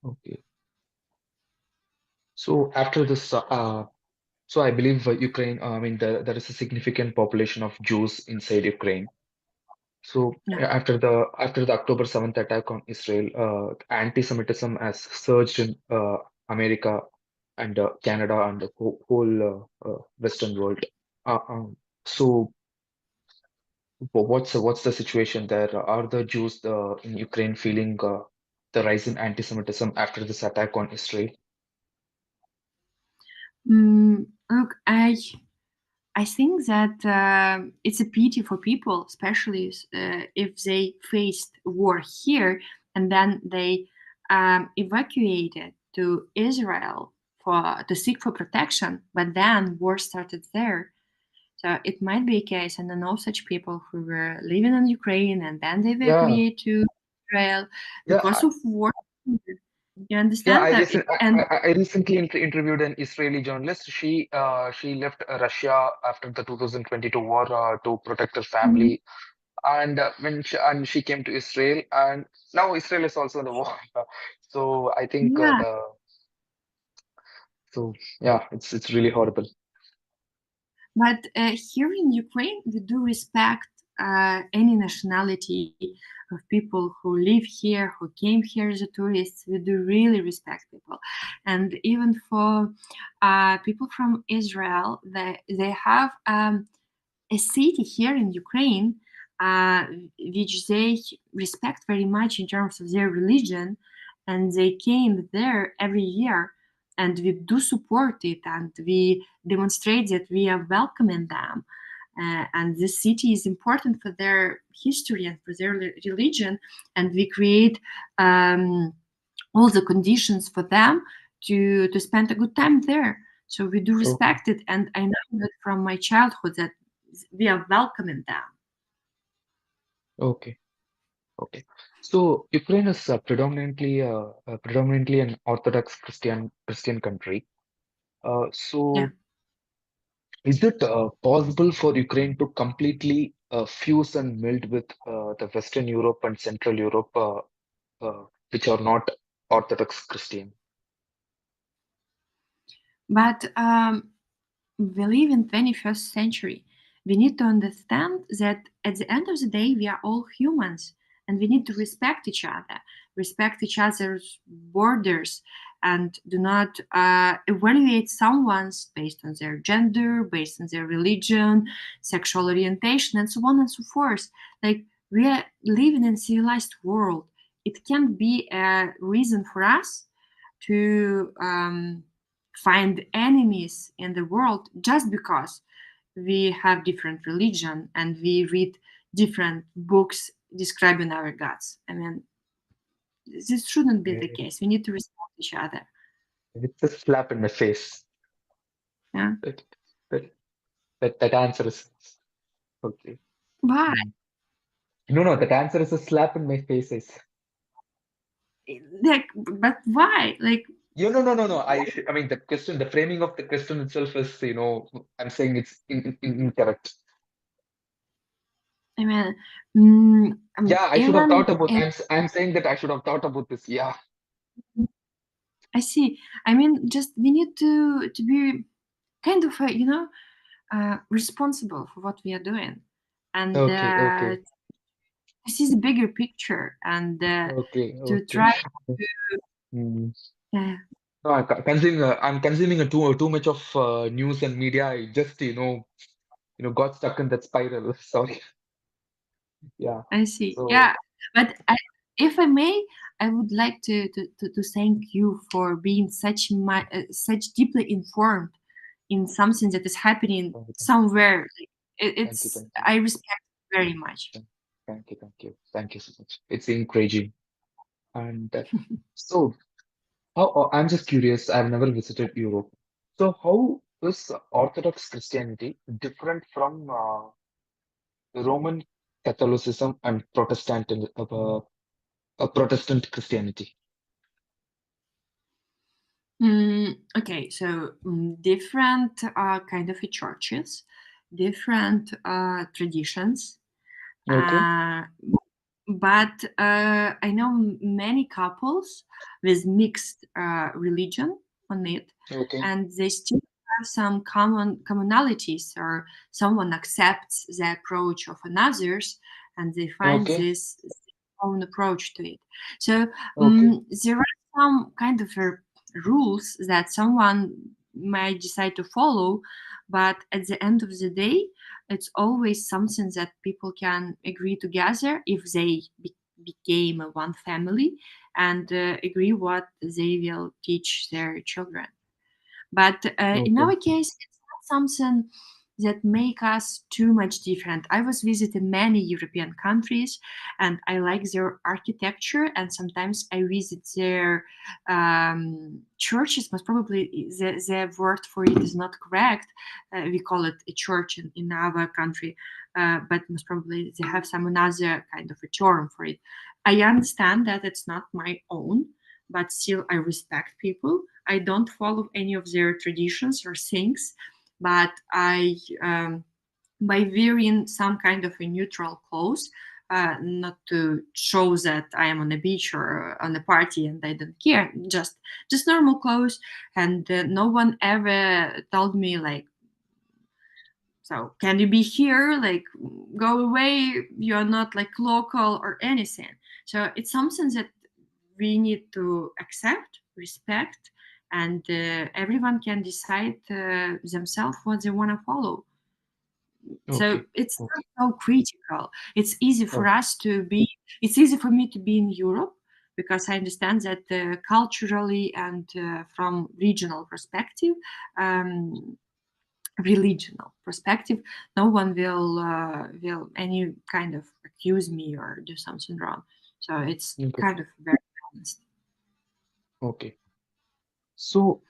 Okay. So after this, so I believe Ukraine, I mean, there is a significant population of Jews inside Ukraine. So Yeah. after the October 7th attack on Israel, anti-Semitism has surged in America and Canada and the whole Western world. So what's the situation there? Are the Jews in Ukraine feeling the rise in anti-Semitism after this attack on Israel? Look, I think that it's a pity for people, especially if they faced war here and then they evacuated to Israel to seek for protection, but then war started there. So it might be a case, and I know such people who were living in Ukraine and then they Yeah, evacuate to Israel yeah, because of war. You yeah. understand that? And I recently interviewed an Israeli journalist. She left Russia after the 2022 war to protect her Mhm. family, and she came to Israel, and now Israel is also in the war. So I think Yeah, the so yeah, it's really horrible. but here in Ukraine, we do respect any nationality of people who live here, who came here as a tourists. We do really respect people, and even for people from Israel, they have a city here in Ukraine, uh, which they respect very much in terms of their religion, and they came there every year, and we do support it, and we demonstrate that we are welcoming them. And this city is important for their history and for their religion, and we create all the conditions for them to spend a good time there. So we do Okay, respect it, and I know that from my childhood that we are welcoming them. okay, okay. So Ukraine is predominantly an Orthodox Christian country. Yeah. So is it possible for Ukraine to completely fuse and meld with the Western Europe and Central Europe, which are not Orthodox Christian? But we live in 21st century. We need to understand that at the end of the day, we are all humans, and we need to respect each other's borders, and do not evaluate someone's based on their gender, based on their religion, sexual orientation, and so on and so forth. Like, we are living in a civilized world. It can be a reason for us to find enemies in the world just because we have different religion and we read different books describing our gods. I mean, this shouldn't be the Okay. case. We need to respect each other. It's a slap in the face. Yeah. That, that, that answer is okay. Why? Mm. No, no, that answer is a slap in my face. Like, but why? Like, No, no, no, no. I mean, the question, the framing of the question itself is, I'm saying it's incorrect. I mean, Yeah, I should have even thought about. if I'm saying that I should have thought about this. Yeah. I see. I mean, just we need to be kind of responsible for what we are doing, and Okay, okay, to see the bigger picture, and okay, to okay. try Mm. uh, No, I'm consuming too much of news and media. I just got stuck in that spiral. Sorry. Yeah. I see. So Yeah, but if I may, I would like to thank you for being such deeply informed in something that is happening thank you, somewhere. thank you, It's thank you, I respect it very much. thank you so much. It's encouraging. And so, I'm just curious. I've never visited Europe. So, how is Orthodox Christianity different from Roman Catholicism and Protestant Christianity? Okay, so different kind of churches, different traditions. Okay. Uh, but I know many couples with mixed religion on it, Okay. and they still have some commonalities, or someone accepts the approach of another's, and they find Okay. this own approach to it. So Okay. there are some kind of rules that someone might decide to follow, but at the end of the day, it's always something that people can agree together if they became a one family, and agree what they will teach their children. But in Okay. our case, it's not something that make us too much different. I was visiting many European countries, and I like their architecture. And sometimes I visit their churches. Most probably, the word for it is not correct. We call it a church in our country, but most probably they have some another kind of a term for it. I understand that it's not my own, but still I respect people. I don't follow any of their traditions or things, but I, by wearing some kind of a neutral clothes, not to show that I am on a beach or on a party and I don't care, just normal clothes, and no one ever told me like, so can you be here? Like, go away. You're not like local or anything. So it's something that we need to accept, respect, and everyone can decide themselves what they want to follow. So Okay. it's Okay. not so critical. It's easy for Okay. us to be. It's easy for me to be in Europe because I understand that culturally and from regional perspective, um, religional perspective, no one will any kind of accuse me or do something wrong. So it's Okay. kind of very honest. Okay. So,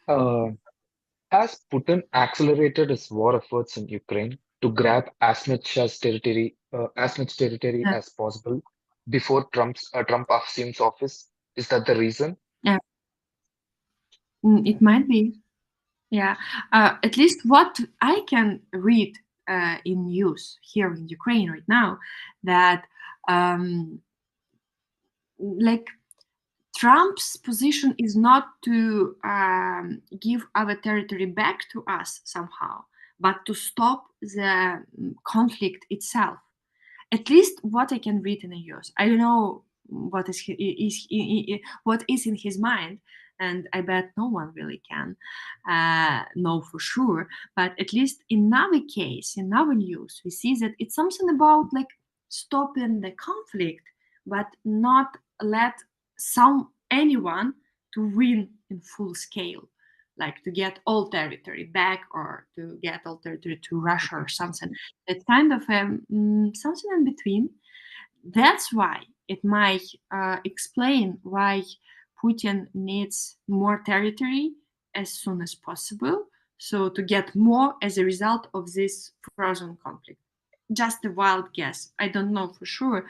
has Putin accelerated his war efforts in Ukraine to grab as much territory Yeah, as possible before Trump assumes office? Is that the reason? yeah. It might be. Yeah, at least what I can read in news here in Ukraine right now, that um, like Trump's position is not to give our territory back to us somehow, but to stop the conflict itself. At least what I can read in the news. I don't know what what is in his mind, and I bet no one really can know for sure. But at least in our case, in our news, we see that it's something about like stopping the conflict, but not let some anyone to win in full scale, like to get all territory back or to get all territory to Russia or Okay. something. It's kind of something in between. That's why it might explain why Putin needs more territory as soon as possible. So to get more as a result of this frozen conflict. Just a wild guess. I don't know for sure,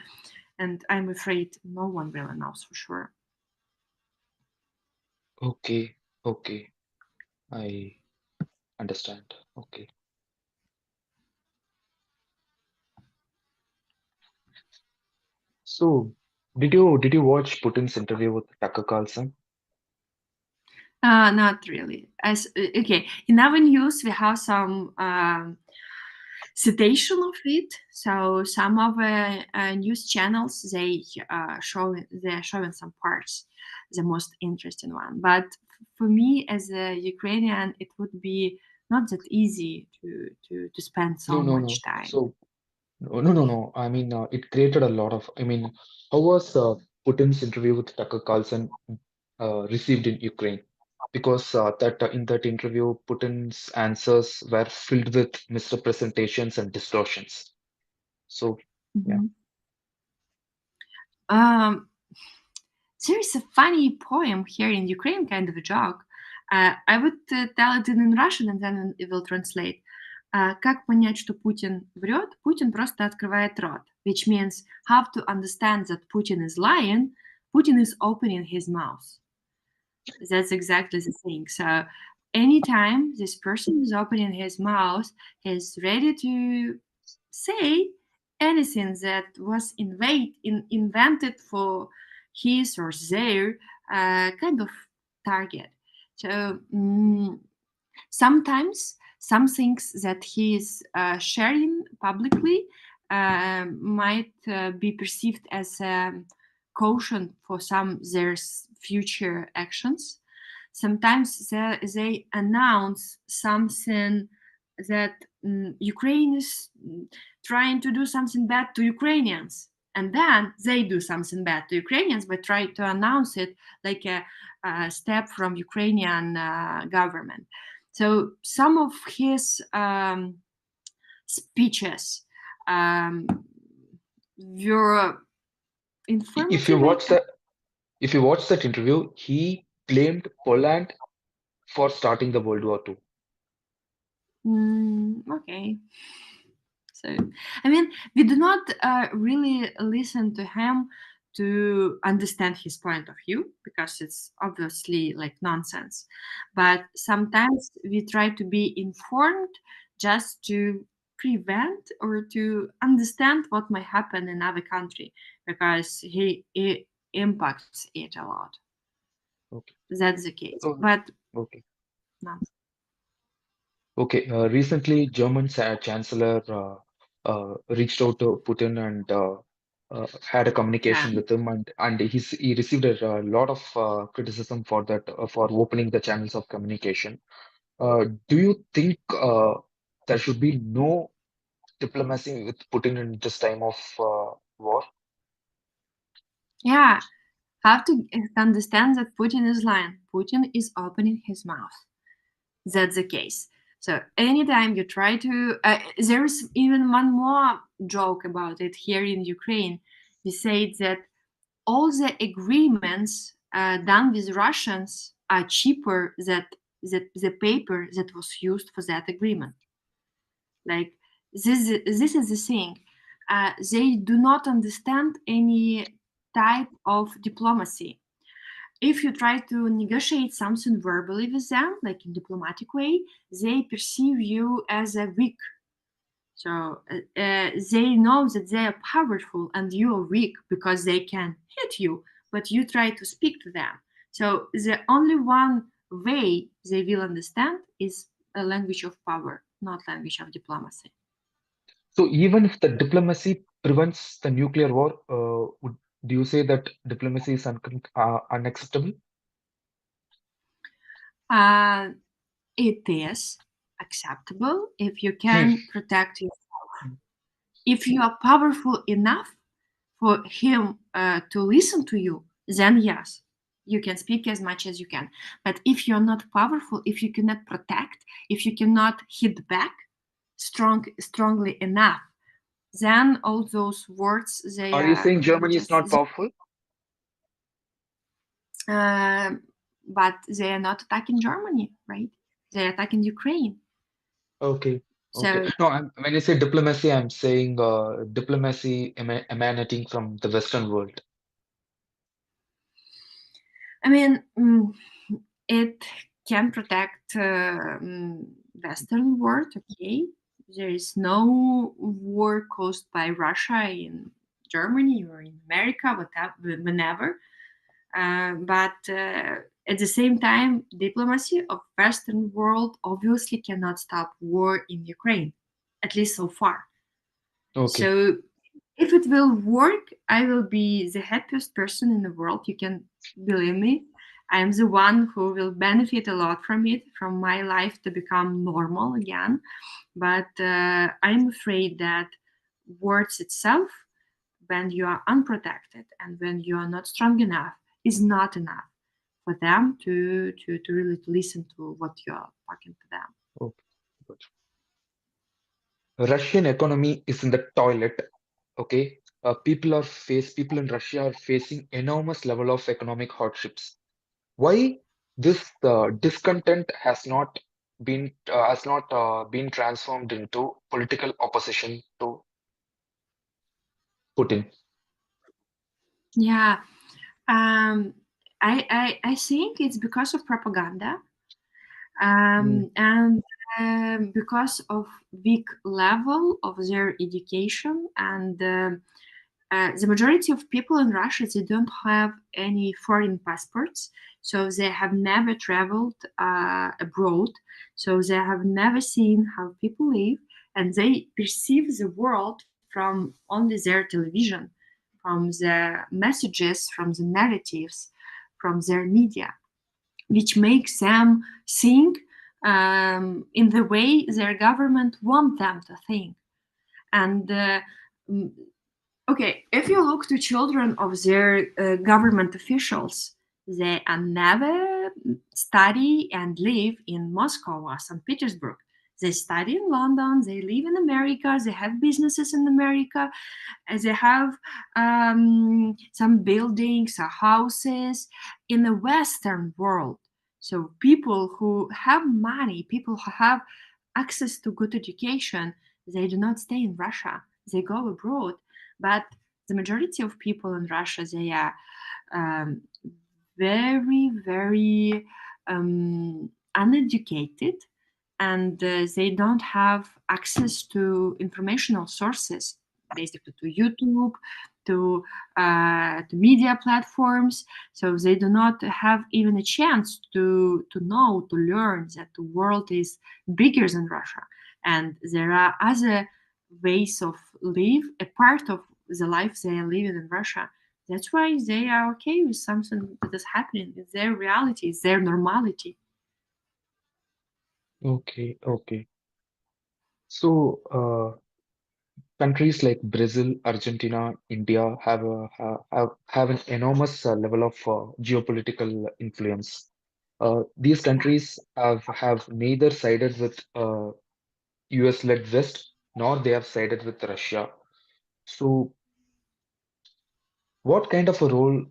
and I'm afraid no one really knows for sure. Okay. Okay. I understand. Okay. So, did you watch Putin's interview with Tucker Carlson? Not really. As okay, in our news we have some citation of it. So some of news channels they're showing some parts, the most interesting one. But for me as a Ukrainian, it would be not that easy to spend No, so no, much no. time. So, no, no, no, no. I mean, it created a lot of. I mean, how was Putin's interview with Tucker Carlson received in Ukraine? Because that in that interview, Putin's answers were filled with misrepresentations and distortions. So, yeah. Mhm. Um, there is a funny poem here in Ukraine, kind of a joke. I would tell it in Russian and then it will translate. Как понять, что Путин врет? Putin просто открывает рот, which means how to understand that Putin is lying. Putin is opening his mouth. That's exactly the thing. So anytime this person is opening his mouth, he's ready to say anything that was invented for his or their kind of target. So sometimes some things that he is sharing publicly might be perceived as a caution for some their future actions. Sometimes they announce something that Ukraine is trying to do something bad to Ukrainians, and then they do something bad to Ukrainians, but try to announce it like a step from Ukrainian government. So some of his speeches were If you informative. watch the if you watch that interview, he blamed Poland for starting the World War II. Okay. So, I mean, we do not really listen to him to understand his point of view because it's obviously like nonsense. But sometimes we try to be informed just to prevent or to understand what might happen in other country because he impacts it a lot. Okay. That's the case. So, But okay. no. Okay. Recently, German Chancellor reached out to Putin and had a Yeah. communication with him, and he received a lot of criticism for that for opening the channels of communication. Do you think there should be no diplomacy with Putin in this time of war? Yeah. Have to understand that Putin is lying. Putin is opening his mouth. That's the case. So anytime you try to, there's even one more joke about it here in Ukraine. We say that all the agreements done with Russians are cheaper than the paper that was used for that agreement. Like this is the thing. They do not understand any type of diplomacy. If you try to negotiate something verbally with them, like in diplomatic way, they perceive you as a weak. So they know that they are powerful and you are weak because they can hit you, but you try to speak to them. So the only one way they will understand is a language of power, not language of diplomacy. So even if the diplomacy prevents the nuclear war, do you say that diplomacy is unacceptable? Uh, it is acceptable if you Hmm. can protect yourself. If you are powerful enough for him to listen to you, then yes, you can speak as much as you can. But if you're not powerful, if you cannot protect, if you cannot hit back strongly enough, then all those words they Are you are saying Germany is just. not powerful? Uh, but they are not attacking Germany, right? They are attacking Ukraine. Okay, okay. So No, when you say diplomacy, I'm saying diplomacy emanating from the Western world. I mean, it can protect Western world. Okay, there is no war caused by Russia in Germany or in America, whatever, whenever. But at the same time, diplomacy of Western world obviously cannot stop war in Ukraine, at least so far. Okay, So if it will work, I will be the happiest person in the world. You can believe me. I am the one who will benefit a lot from it, from my life to become normal again. But I'm afraid that words itself, when you are unprotected and when you are not strong enough, is not enough for them to really listen to what you are talking to them. okay, good. Russian economy is in the toilet. Okay, people in Russia are facing enormous level of economic hardships. Why this discontent has not been transformed into political opposition to Putin? Yeah, um, I think it's because of propaganda. Mm, And because of weak level of their education, and the majority of people in Russia, they don't have any foreign passports, so they have never traveled abroad, so they have never seen how people live, and they perceive the world from only their television, from the messages, from the narratives, from their media, which makes them think in the way their government want them to think. And okay, if you look to children of their government officials, they are never study and live in Moscow or St. Petersburg. They study in London, they live in America, they have businesses in America, they have some buildings or houses in the Western world. So people who have money, people who have access to good education, they do not stay in Russia. They go abroad. But the majority of people in Russia, they are um, very, very uneducated, and they don't have access to informational sources, basically to YouTube, to media platforms. So they do not have even a chance to know, to learn that the world is bigger than Russia, and there are other ways of live, a part of the life they are living in Russia. That's why they are okay with something that is happening. It's their reality, it's their normality. Okay, okay. So, countries like Brazil, Argentina, India have an enormous level of geopolitical influence. These countries have neither sided with US-led West, nor they have sided with Russia. So, what kind of a role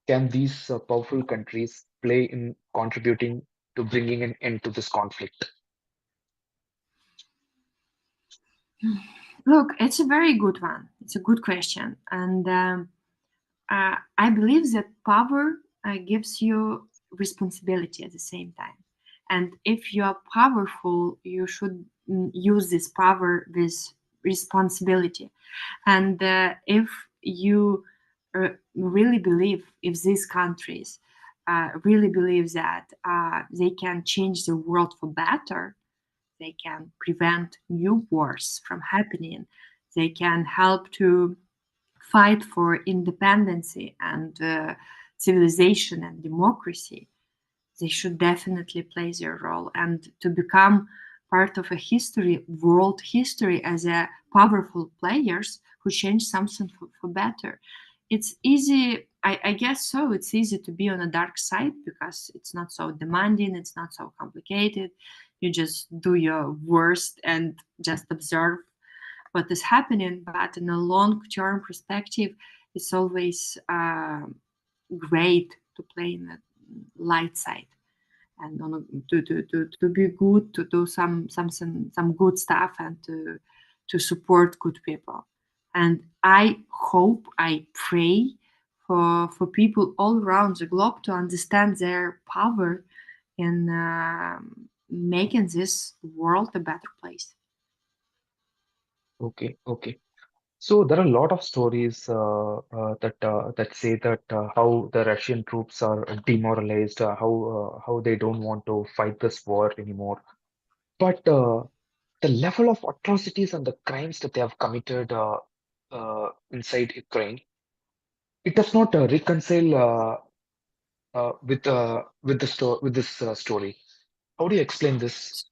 can these powerful countries play in contributing to bringing an end to this conflict? Look, it's a very good one. It's a good question. And I believe that power gives you responsibility at the same time. And if you are powerful, you should use this power with responsibility. And if you really believe, if these countries really believe that they can change the world for better, they can prevent new wars from happening, they can help to fight for independence and civilization and democracy, they should definitely play their role and to become part of a history, world history, as a powerful players who change something for better. It's easy, I guess so. It's easy to be on a dark side because it's not so demanding, it's not so complicated. You just do your worst and just observe what is happening. But in a long term perspective, it's always great to play in the light side and to be good, to do some good stuff, and to support good people. And I hope, I pray for people all around the globe to understand their power in making this world a better place. Okay, okay. So there are a lot of stories that say that how the Russian troops are demoralized, how they don't want to fight this war anymore. But the level of atrocities and the crimes that they have committed inside Ukraine, it does not reconcile with the with this story. How do you explain this?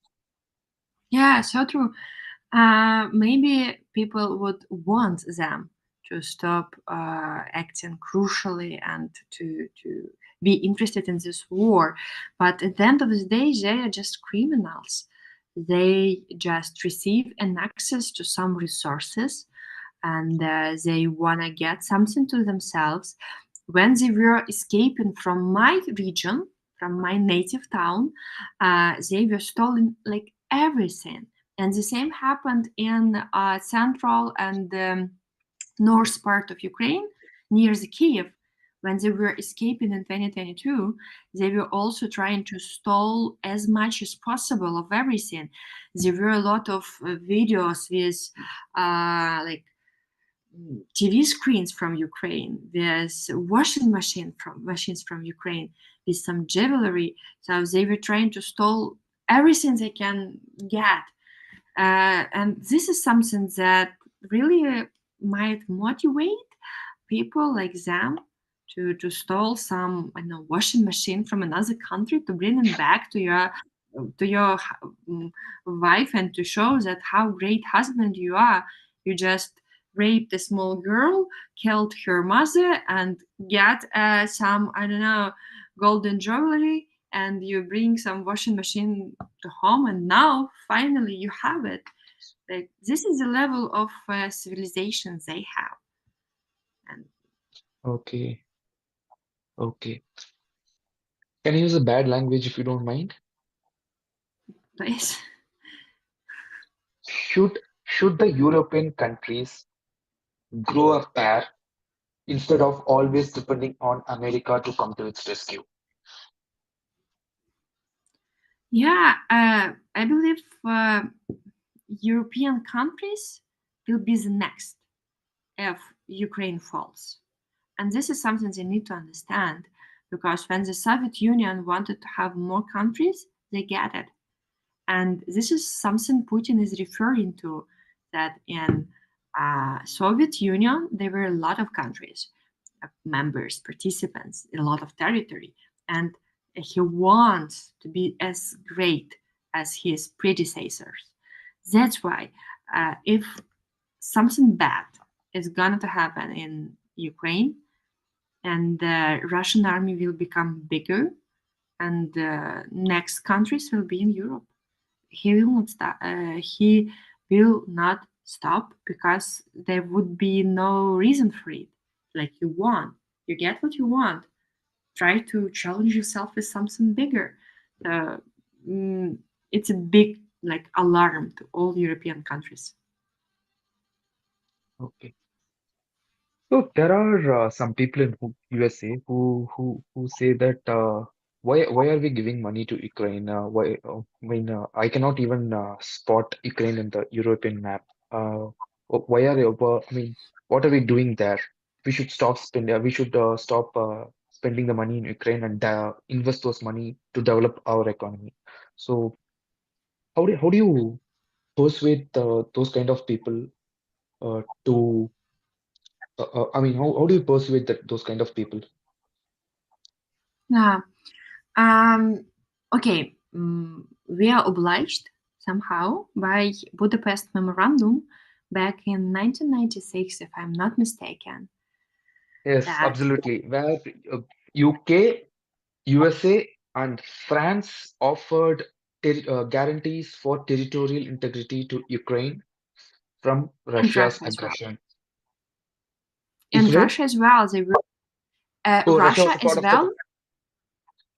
Yeah, so true. Maybe people would want them to stop acting crucially and to be interested in this war, but at the end of the day, they are just criminals. They just receive an access to some resources, and they wanna get something to themselves. When they were escaping from my region, from my native town, they were stolen like everything. And the same happened in central and north part of Ukraine, near the Kiev. when they were escaping in 2022, they were also trying to stall as much as possible of everything. There were a lot of videos with like TV screens from Ukraine. There's machines from Ukraine with some jewelry. So they were trying to stall everything they can get. And this is something that really might motivate people like them to stole some, I don't know, washing machine from another country to bring it back to your wife and to show that how great husband you are. You just raped a small girl, killed her mother, and get some, I don't know, golden jewelry, and you bring some washing machine to home, and now finally you have it. Like, this is the level of civilization they have. And Okay. Okay. Can you use a bad language if you don't mind? please. Should the European countries grow a pair instead of always depending on America to come to its rescue? Yeah, I believe European countries will be the next if Ukraine falls. And this is something they need to understand, because when the Soviet Union wanted to have more countries, they get it. And this is something Putin is referring to, that in Soviet Union, there were a lot of countries, members, participants, a lot of territory. And he wants to be as great as his predecessors. That's why if something bad is going to happen in Ukraine, and the Russian army will become bigger, and the next countries will be in Europe. He will not stop. He will not stop, because there would be no reason for it. Like, you want, you get what you want. Try to challenge yourself with something bigger. Uh, mm, it's a big like alarm to all European countries. Okay. So there are some people in USA who say that why are we giving money to Ukraine? I mean, I cannot even spot Ukraine in the European map. Why are they, I mean, what are we doing there? We should stop spending. We should stop spending the money in Ukraine and invest those money to develop our economy. So how do you persuade those kind of people to I mean, how do you persuade those kind of people? Yeah. Um, okay. We are obliged somehow by Budapest Memorandum back in 1996, if I'm not mistaken, Yes, that absolutely. Where UK, USA, and France offered guarantees for territorial integrity to Ukraine from and Russia's Russia as well. aggression. And Israel? Russia as well. They were Oh, Russia was Russia a part as of the. well.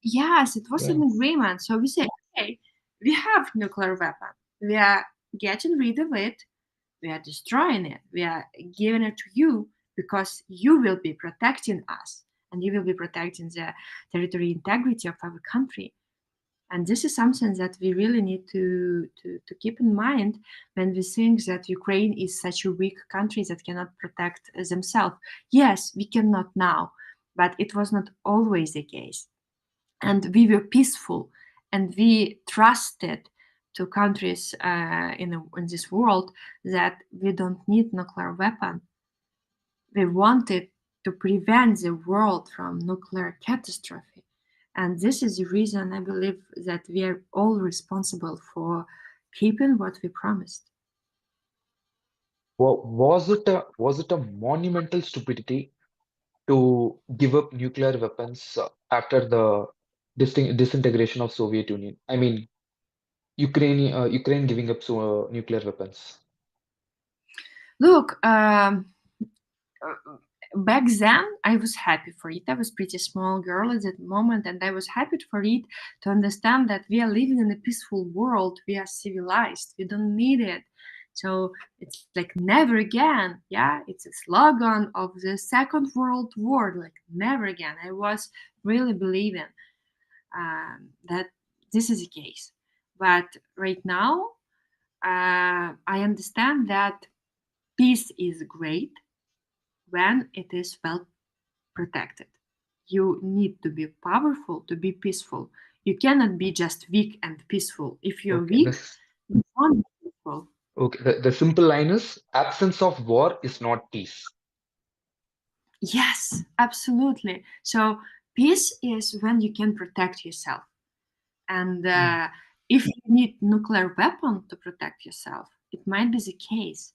Yes, it was an Yes. agreement. So we say, okay, we have nuclear weapon. We are getting rid of it. We are destroying it. We are giving it to you because you will be protecting us, and you will be protecting the territorial integrity of our country. And this is something that we really need to keep in mind when we think that Ukraine is such a weak country that cannot protect themselves. Yes, we cannot now, but it was not always the case. And we were peaceful, and we trusted to countries in this world that we don't need nuclear weapon. We wanted to prevent the world from nuclear catastrophe. And this is the reason I believe that we are all responsible for keeping what we promised. Was it a monumental stupidity to give up nuclear weapons after the disintegration of Soviet Union? I mean, Ukraine giving up nuclear weapons. Look, uh, back then I was happy for it. I was pretty small girl at that moment, and I was happy for it to understand that we are living in a peaceful world. We are civilized. We don't need it. So it's like never again. Yeah, it's a slogan of the Second World War, like never again. I was really believing that this is the case. But right now, I understand that peace is great when it is well protected. You need to be powerful to be peaceful. You cannot be just weak and peaceful. If you're Okay, weak, you won't be peaceful. the simple line is absence of war is not peace. Yes, absolutely. So peace is when you can protect yourself. And Mm. if you need nuclear weapon to protect yourself, it might be the case.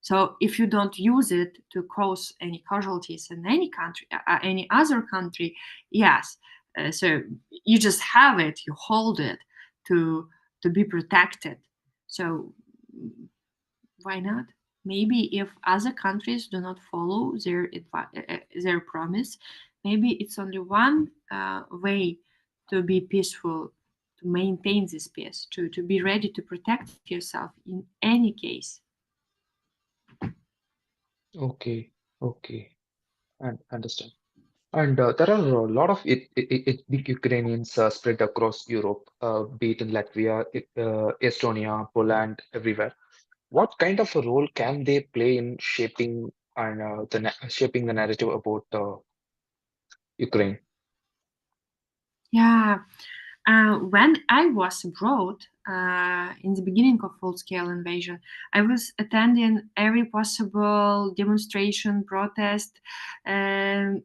So if you don't use it to cause any casualties in any country, any other country, yes. So you just have it, you hold it to to be protected. So why not? Maybe if other countries do not follow their promise, maybe it's only one way to be peaceful, to maintain this peace, to be ready to protect yourself in any case. Okay, okay, and understand. And there are a lot of ethnic Ukrainians spread across Europe, be it in Latvia, Estonia, Poland, everywhere. What kind of a role can they play in shaping and shaping the narrative about Ukraine? Yeah. When I was abroad in the beginning of full-scale invasion, I was attending every possible demonstration, protest, in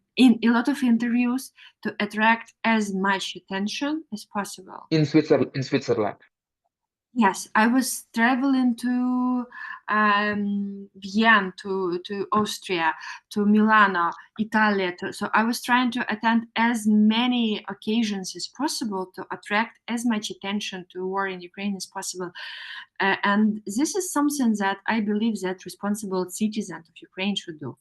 a lot of interviews to attract as much attention as possible. In Switzerland, Yes, I was traveling to Vienna, to Austria, to Milano, Italy. So I was trying to attend as many occasions as possible to attract as much attention to war in Ukraine as possible. And this is something that I believe that responsible citizens of Ukraine should do.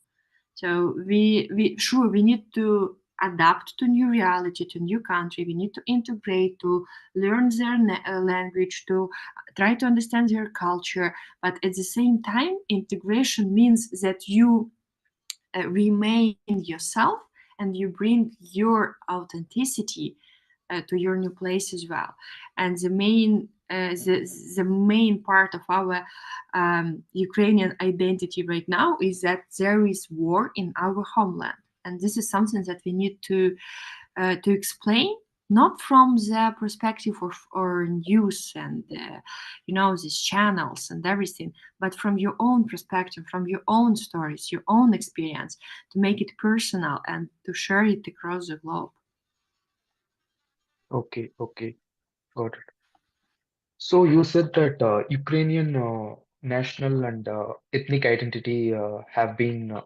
So we sure we need to adapt to new reality, to new country. We need to integrate, to learn their language, to try to understand their culture. But at the same time, integration means that you remain yourself and you bring your authenticity to your new place as well. And the main part of our Ukrainian identity right now is that there is war in our homeland, and this is something that we need to explain. Not from the perspective of or news and these channels and everything, but from your own perspective, from your own stories, your own experience, to make it personal and to share it across the globe. okay, okay, got it. So you said that Ukrainian national and ethnic identity have been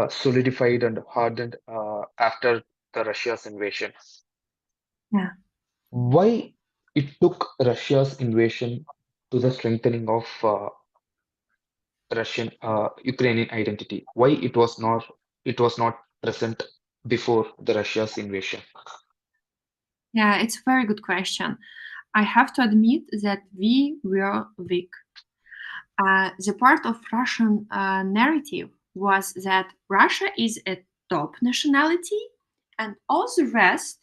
solidified and hardened after the Russia's invasion. Yeah. Why it took Russia's invasion to the strengthening of Russian Ukrainian identity? Why it was not present before the Russia's invasion? Yeah, it's a very good question. I have to admit that we were weak. The part of Russian narrative was that Russia is a top nationality, and all the rest.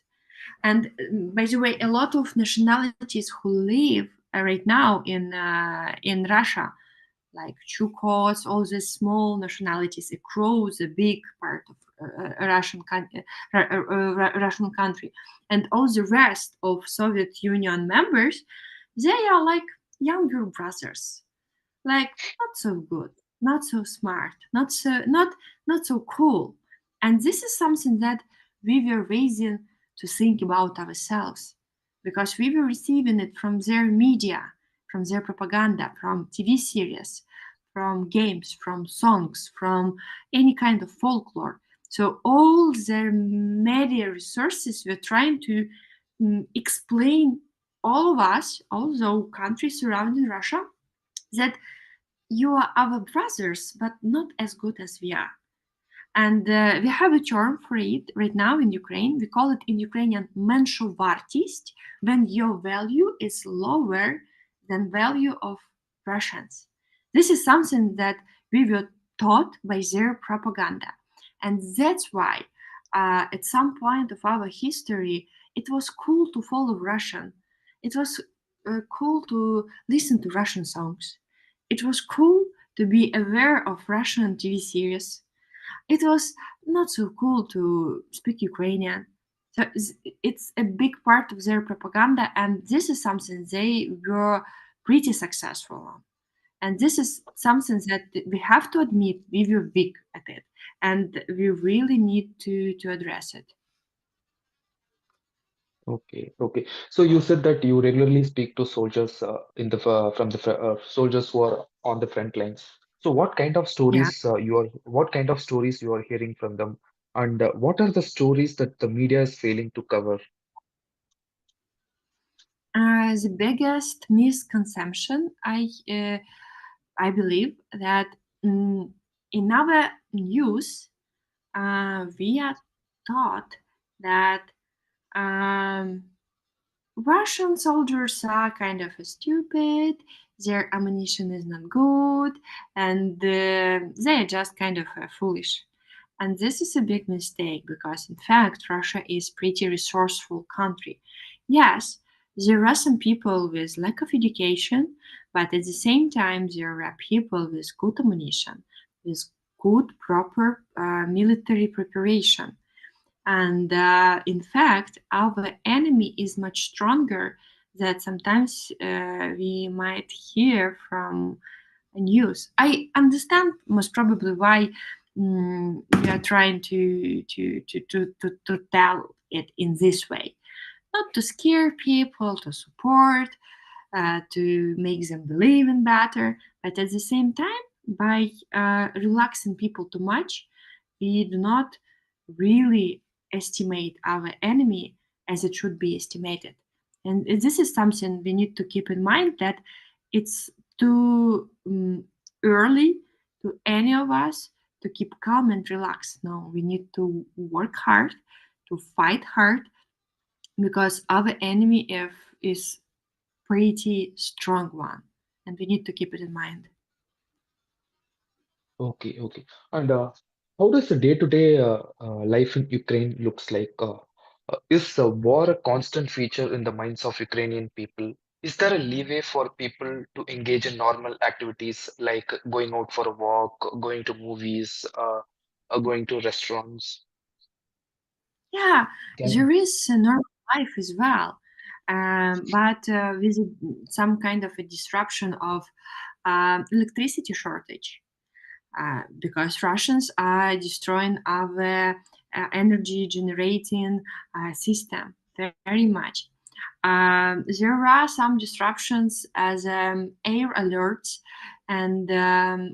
And by the way, a lot of nationalities who live right now in Russia, like Chukos, all these small nationalities across a big part of Russian country, and all the rest of Soviet Union members, they are like younger brothers, like not so good, not so smart, not so cool. And this is something that we were raising to think about ourselves, because we were receiving it from their media, from their propaganda, from TV series, from games, from songs, from any kind of folklore. So all their media resources were trying to explain all of us, all those countries surrounding Russia, that you are our brothers, but not as good as we are. And we have a term for it right now in Ukraine. We call it in Ukrainian menshovanist, when your value is lower than value of Russians. This is something that we were taught by their propaganda. And that's why, at some point of our history, it was cool to follow Russian. It was cool to listen to Russian songs. It was cool to be aware of Russian TV series. It was not so cool to speak Ukrainian. So it's a big part of their propaganda, and this is something they were pretty successful on. And this is something that we have to admit we were weak at it, and we really need to address it. Okay, okay. So you said that you regularly speak to soldiers from the soldiers who are on the front lines. So Yeah. what kind of stories you are hearing from them, and what are the stories that the media is failing to cover? The biggest misconception I believe that mm, in our news we are taught that um, Russian soldiers are kind of stupid, their ammunition is not good, and they are just kind of foolish. And this is a big mistake because, in fact, Russia is pretty resourceful country. Yes, there are some people with lack of education, but at the same time, there are people with good ammunition, with good, proper military preparation. And in fact, our enemy is much stronger that sometimes we might hear from news. I understand most probably why we are trying to tell it in this way, not to scare people, to support, to make them believe in better, but at the same time, by relaxing people too much, we do not really estimate our enemy as it should be estimated. And this is something we need to keep in mind that it's too early to any of us to keep calm and relaxed. No, we need to work hard, to fight hard, because our enemy if, is pretty strong one, and we need to keep it in mind. Okay, okay. And how does the day-to-day life in Ukraine looks like? Is war a constant feature in the minds of Ukrainian people? Is there a leeway for people to engage in normal activities like going out for a walk, going to movies, going to restaurants? Yeah, Can you? there is a normal life as well, but with some kind of a disruption of electricity shortage. Because Russians are destroying our energy generating system very much. There are some disruptions as air alerts and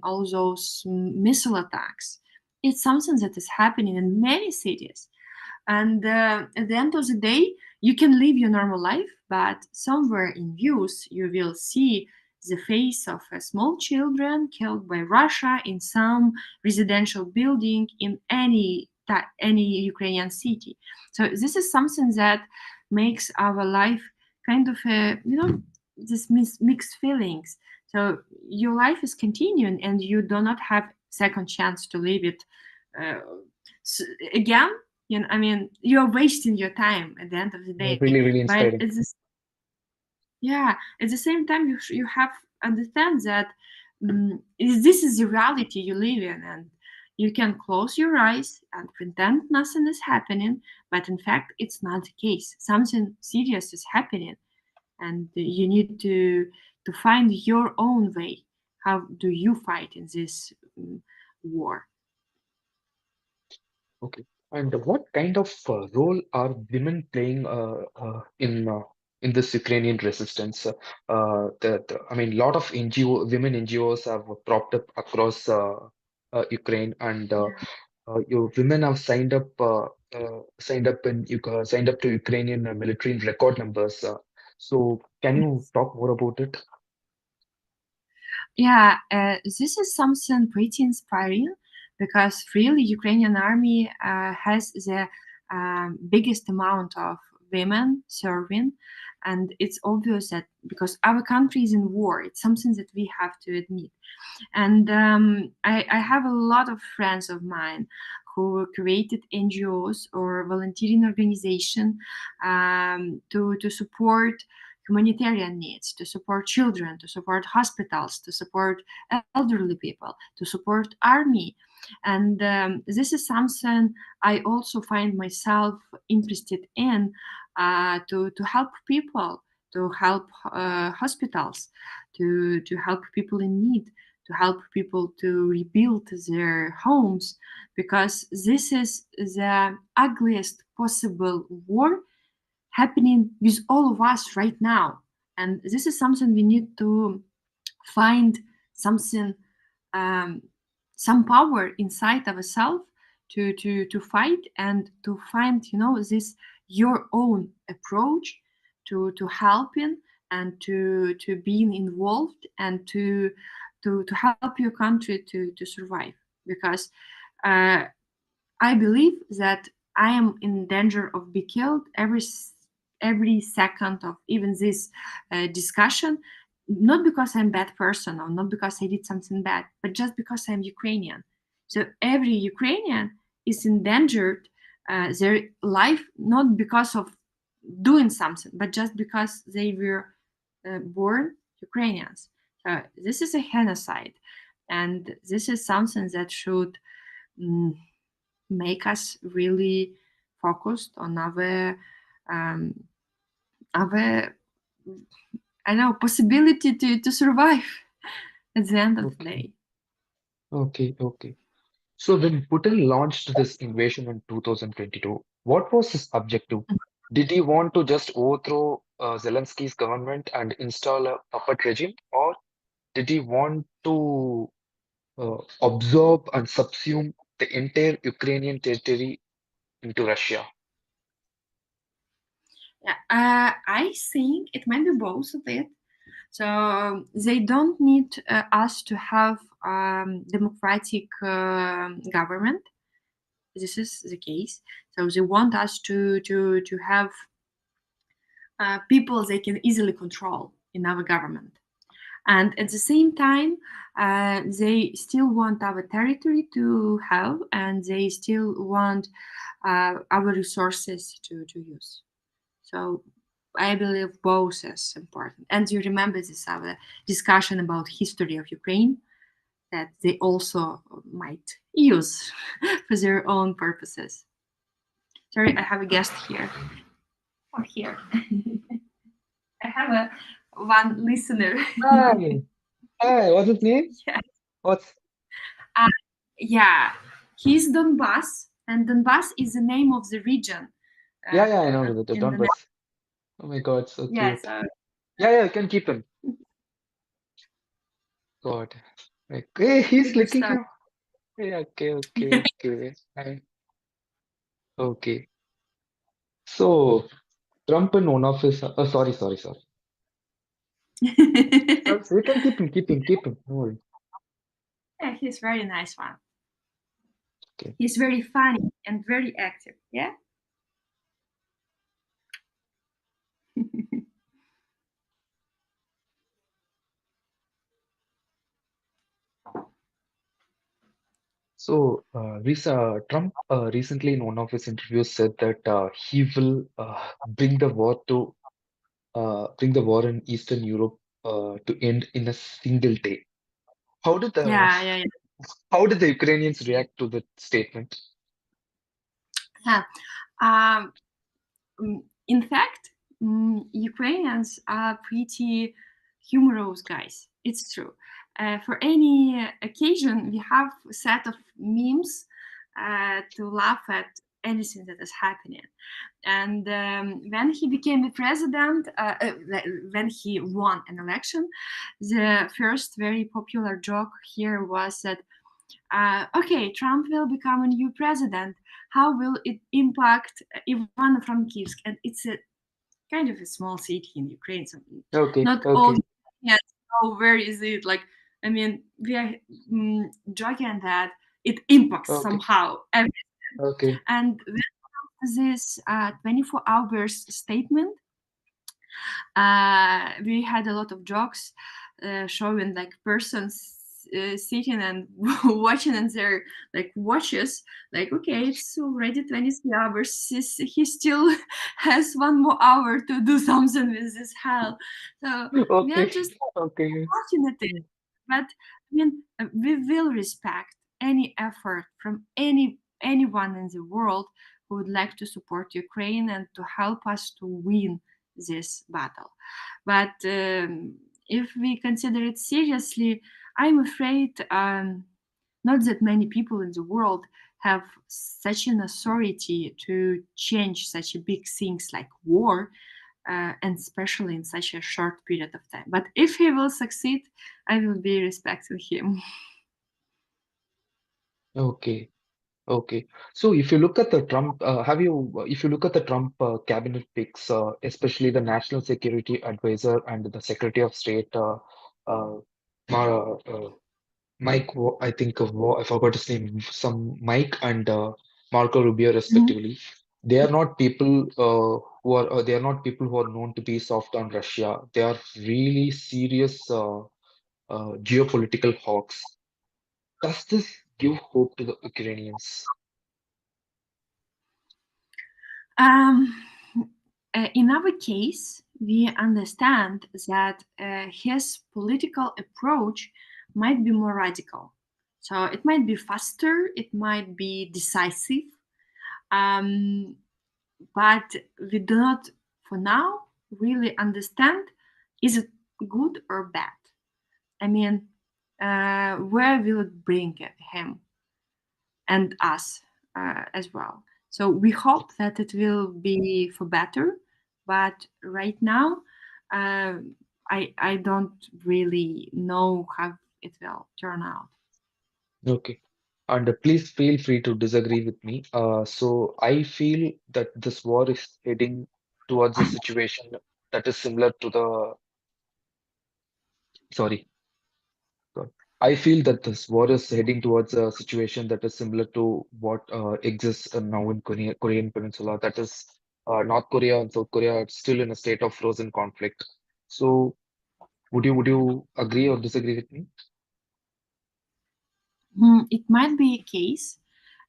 all those missile attacks. It's something that is happening in many cities. And at the end of the day, you can live your normal life, but somewhere in views, you will see the face of small children killed by Russia in some residential building in any Ukrainian city. So this is something that makes our life kind of a this mixed feelings. So your life is continuing, and you do not have second chance to live it uh, again. I mean, you're wasting your time at the end of the day. Really, really But inspiring. yeah, at the same time, you have understand that this is the reality you live in, and you can close your eyes and pretend nothing is happening, but in fact, it's not the case. Something serious is happening, and you need to find your own way. How do you fight in this war? Okay. And what kind of role are women playing in this Ukrainian resistance? I mean, a lot of women NGOs have propped up across Ukraine, and your women have signed up to Ukrainian military in record numbers. So, can you talk more about it? Yeah, this is something pretty inspiring because really Ukrainian army has the biggest amount of women serving. And it's obvious that because our country is in war, it's something that we have to admit. And I have a lot of friends of mine who created NGOs or volunteering organization to support humanitarian needs, to support children, to support hospitals, to support elderly people, to support army. And this is something I also find myself interested in, to help people, to help hospitals, to help people in need, to help people to rebuild their homes, because this is the ugliest possible war happening with all of us right now. And this is something we need to find something, um, some power inside ourselves to fight and to find, this your own approach to helping and to being involved and to help your country to survive. Because uh, I believe that I am in danger of being killed every second of even this discussion, not because I'm a bad person or not because I did something bad, but just because I'm Ukrainian. So every Ukrainian is endangered their life, not because of doing something, but just because they were born Ukrainians. So this is a genocide, and this is something that should mm, make us really focused on um, our I know possibility to survive at the end of the Okay, day. okay. So when Putin launched this invasion in 2022, what was his objective? Did he want to just overthrow Zelensky's government and install a puppet regime, or did he want to absorb and subsume the entire Ukrainian territory into Russia? Yeah, I think it might be both of it. So they don't need us to have democratic government. This is the case. So they want us to have people they can easily control in our government. And at the same time, they still want our territory to have, and they still want our resources to use. So I believe both is important. And you remember this our discussion about history of Ukraine that they also might use for their own purposes. Sorry, I have a guest here. Oh, here. I have a one listener. Hi, hi, what's his name? Yeah. What's Uh, yeah, he's Donbass, and Donbass is the name of the region yeah, I know the in the Donbas. Oh my God, so yeah. cute. So Yeah, you can keep him. God, like, hey, he's good licking start. him. Yeah, okay. Okay. So Trump in one of his, sorry. So you can keep him. No worry. Yeah, he's very nice one. Okay. He's very funny and very active. Yeah. So, Trump recently in one of his interviews said that he will bring the war in Eastern Europe to end in a single day. How did the Yeah. how did the Ukrainians react to that statement? Yeah. Um, in fact, Ukrainians are pretty humorous guys. It's true. For any occasion, we have a set of memes to laugh at anything that is happening. And when he became the president, when he won an election, the first very popular joke here was that, okay, Trump will become a new president. How will it impact Ivano-Frankivsk? And it's a kind of a small city in Ukraine, so not all Okay, Ukrainians know where is it. Like, I mean, we are joking that it impacts okay, somehow everything. okay, And when this 24 hours statement, we had a lot of jokes showing like persons sitting and watching on their like watches, like, okay, it's already 23 hours, he still has 1 more hour to do something with this hell. So we are Okay, just okay, watching it. But I mean, we will respect any effort from anyone in the world who would like to support Ukraine and to help us to win this battle. But if we consider it seriously, I'm afraid not that many people in the world have such an authority to change such a big things like war, and especially in such a short period of time. But if he will succeed, I will be respecting him. okay, okay. So if you look at the Trump, if you look at the Trump cabinet picks, especially the National Security Advisor and the Secretary of State, uh, Mar- I think I forgot his name, some Mike and Marco Rubio, Mhm. respectively. They are not people they are not people who are known to be soft on Russia. They are really serious geopolitical hawks. Does this give hope to the Ukrainians? Um, in our case, we understand that his political approach might be more radical. So it might be faster, it might be decisive, um, but we do not, for now, really understand, is it good or bad? I mean, where will it bring him and us as well? So we hope that it will be for better, but right now, uh, I don't really know how it will turn out. Okay. And please feel free to disagree with me. So I feel that this war is heading towards a situation that is similar to the, sorry, God. I feel that this war is heading towards a situation that is similar to what exists now in Korean Peninsula. That is, North Korea and South Korea are still in a state of frozen conflict. So, would you agree or disagree with me? It might be a case,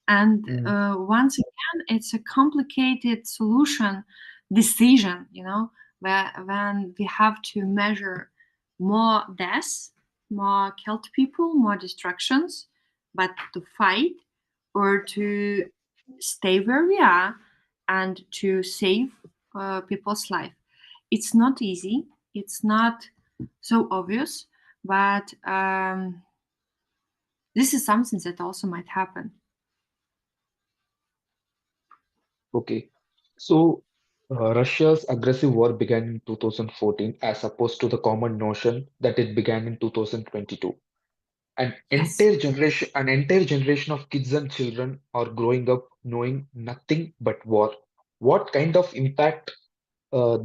and Mm. once again, it's a complicated solution decision, where when we have to measure more deaths, more killed people, more destructions, but to fight or to stay where we are and to save people's life. It's not easy, it's not so obvious, but this is something that also might happen. Okay. So, Russia's aggressive war began in 2014, as opposed to the common notion that it began in 2022. Yes. An entire generation of kids and children are growing up knowing nothing but war. What kind of impact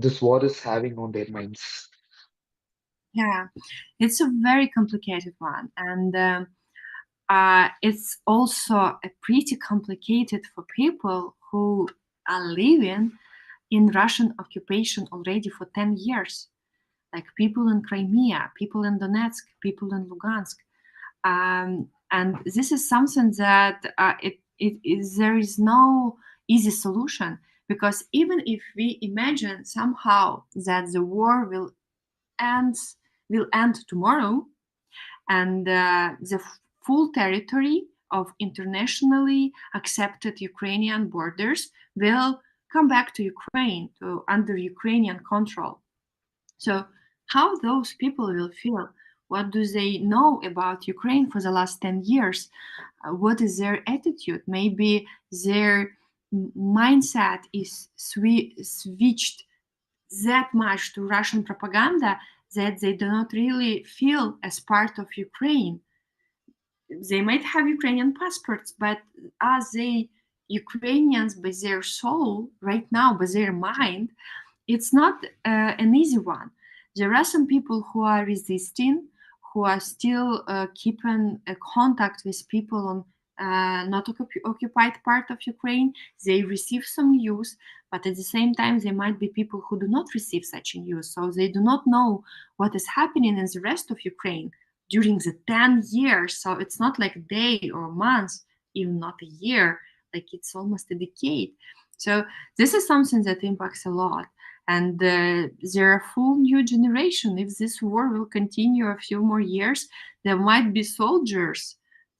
this war is having on their minds? Yeah, it's a very complicated one, and it's also pretty complicated for people who are living in Russian occupation already for 10 years, like people in Crimea, people in Donetsk, people in Lugansk. And this is something that it is, there is no easy solution, because even if we imagine somehow that the war end will end tomorrow, and the full territory of internationally accepted Ukrainian borders will come back to Ukraine, to under Ukrainian control. So, how those people will feel? What do they know about Ukraine for the last 10 years? What is their attitude? Maybe their mindset is switched that much to Russian propaganda that they do not really feel as part of Ukraine. They might have Ukrainian passports, but are they Ukrainians by their soul right now, by their mind? It's not an easy one. There are some people who are resisting, who are still keeping a contact with people on not occupied part of Ukraine. They receive some news, but at the same time, there might be people who do not receive such news, so they do not know what is happening in the rest of Ukraine during the 10 years. So it's not like a day or months, even not a year, like it's almost a decade. So this is something that impacts a lot. And there are a full new generation. If this war will continue a few more years, there might be soldiers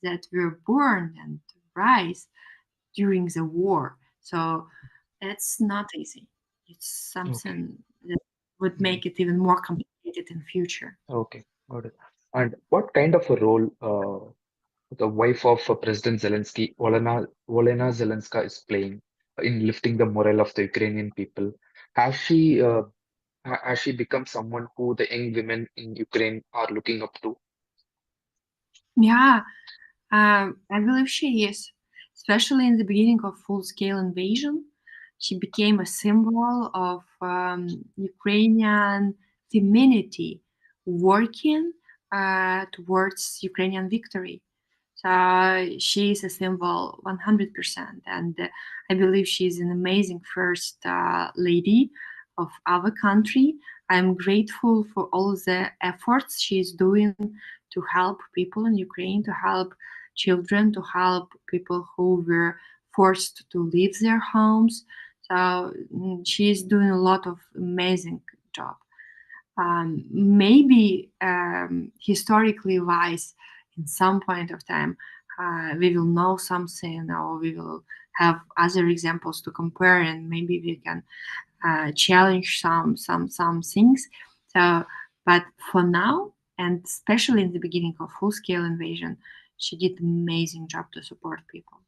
that were born and rise during the war. So it's not easy. It's Okay. something that would Mhm. make it even more complicated in future. Okay. Got it. And what kind of a role the wife of President Zelensky, Olena Zelenska, is playing in lifting the morale of the Ukrainian people? Has has she become someone who the young women in Ukraine are looking up to? Yeah, I believe she is, especially in the beginning of full-scale invasion. She became a symbol of Ukrainian femininity working towards Ukrainian victory. So she is a symbol 100%. And I believe she's an amazing first lady of our country. I'm grateful for all the efforts she's doing to help people in Ukraine, to help children, to help people who were forced to leave their homes. So she's doing a lot of amazing job. Maybe historically wise, in some point of time, we will know something or we will have other examples to compare, and maybe we can challenge some things. So, but for now, and especially in the beginning of full scale invasion, she did amazing job to support people.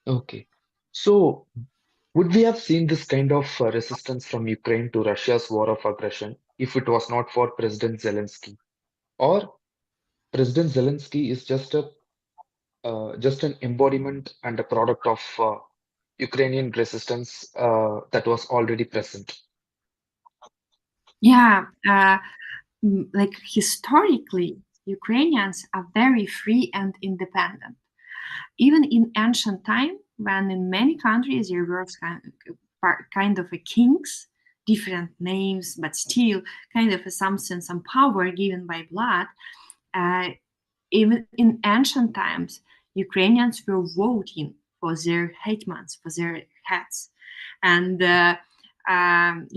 Okay. So, would we have seen this kind of resistance from Ukraine to Russia's war of aggression if it was not for President Zelensky? Or President Zelensky is just an embodiment and a product of Ukrainian resistance that was already present? Yeah, like historically, Ukrainians are very free and independent. Even in ancient time, when in many countries there were kind of a kings, different names, but still kind of a something, some power given by blood. Uh, Even in ancient times, Ukrainians were voting for their hetmans, for their heads. And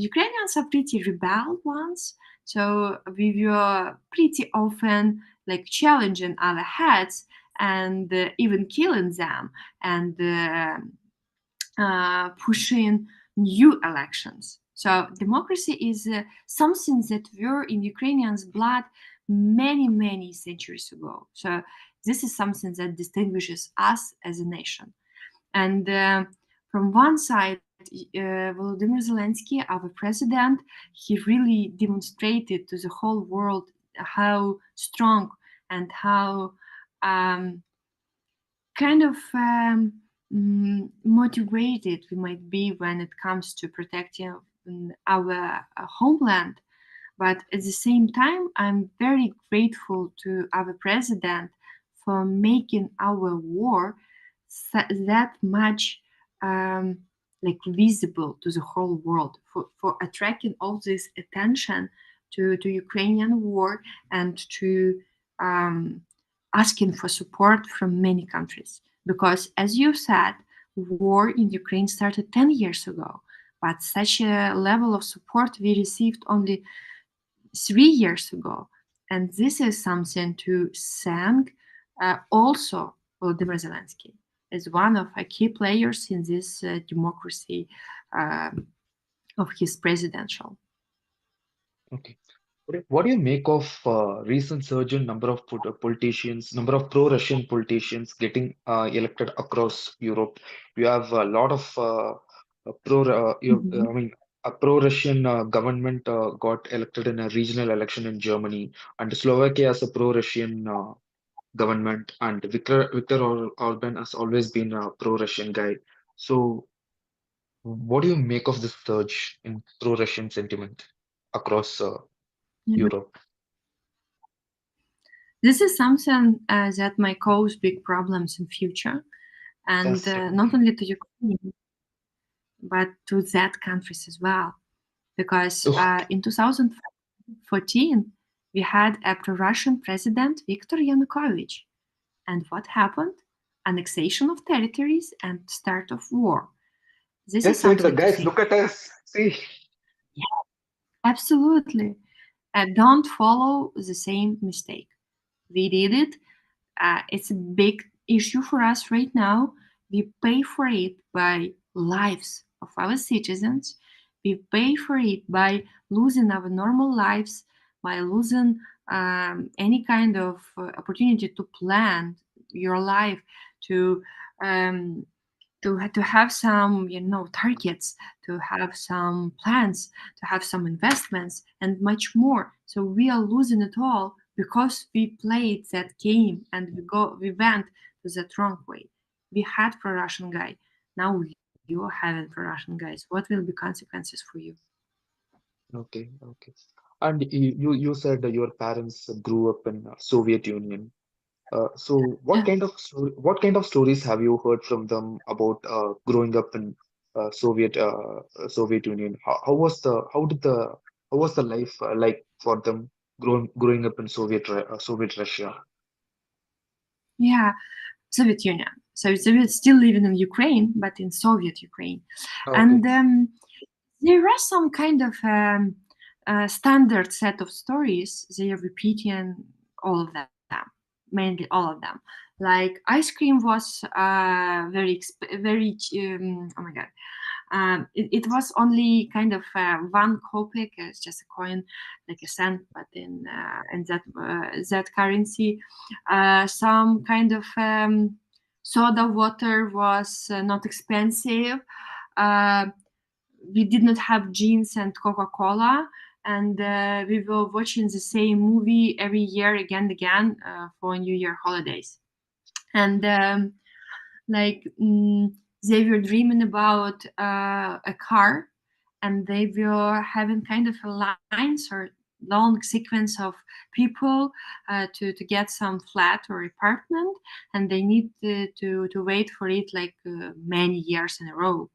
Ukrainians are pretty rebel ones, so we were pretty often like challenging other heads and even killing them and pushing new elections. So democracy is something that were in Ukrainians' blood many centuries ago. So this is something that distinguishes us as a nation. And from one side, Volodymyr Zelensky, our president, he really demonstrated to the whole world how strong and how um, kind of motivated we might be when it comes to protecting our homeland. But at the same time, I'm very grateful to our president for making our war that much like visible to the whole world, for attracting all this attention to Ukrainian war and to um, asking for support from many countries. Because, as you said, war in Ukraine started 10 years ago, but such a level of support we received only 3 years ago. And this is something to thank also Volodymyr Zelensky as one of the key players in this democracy um of his presidential. Okay. What do you make of recent surge in number of politicians, number of pro-Russian politicians getting elected across Europe? You have a lot of I Mhm. mean, a pro-Russian government got elected in a regional election in Germany, and Slovakia has a pro-Russian government, and Viktor Orban has always been a pro-Russian guy. So, what do you make of this surge in pro-Russian sentiment across Yeah. Europe? This is something that might cause big problems in future, and That's right. not only to Ukraine but to that countries as well. Because Oh, in 2014 we had a pro-Russian president Viktor Yanukovych, and what happened? Annexation of territories and start of war. This is just say to the something to guys, think. look at us. See. Yeah, absolutely. Don't follow the same mistake. We did it. It's a big issue for us right now. We pay for it by lives of our citizens. We pay for it by losing our normal lives, by losing any kind of opportunity to plan your life, to um, to have some targets, to have some plans, to have some investments and much more. So we are losing it all because we played that game and we went to the wrong way. We had pro Russian guy, now you're having pro Russian guys. What will be consequences for you? Okay, okay. And you said that your parents grew up in Soviet Union. So Yeah. what kind of stories have you heard from them about growing up in Soviet Union? How was the life like for them growing up in Soviet Russia? Yeah, Soviet Union. So Soviets still living in Ukraine, but in Soviet Ukraine. Okay, And there are some kind of standard set of stories. They are repeating all of them, mainly all of them. Like ice cream was oh my god, it was only kind of one kopeck, it's just a coin, like a cent, but in that currency. Some kind of soda water was not expensive. Uh, we did not have jeans and Coca-Cola, and we were watching the same movie every year again and again for New Year holidays. And like they were dreaming about a car, and they were having kind of a lines or long sequence of people to get some flat or apartment, and they need to wait for it like many years in a row.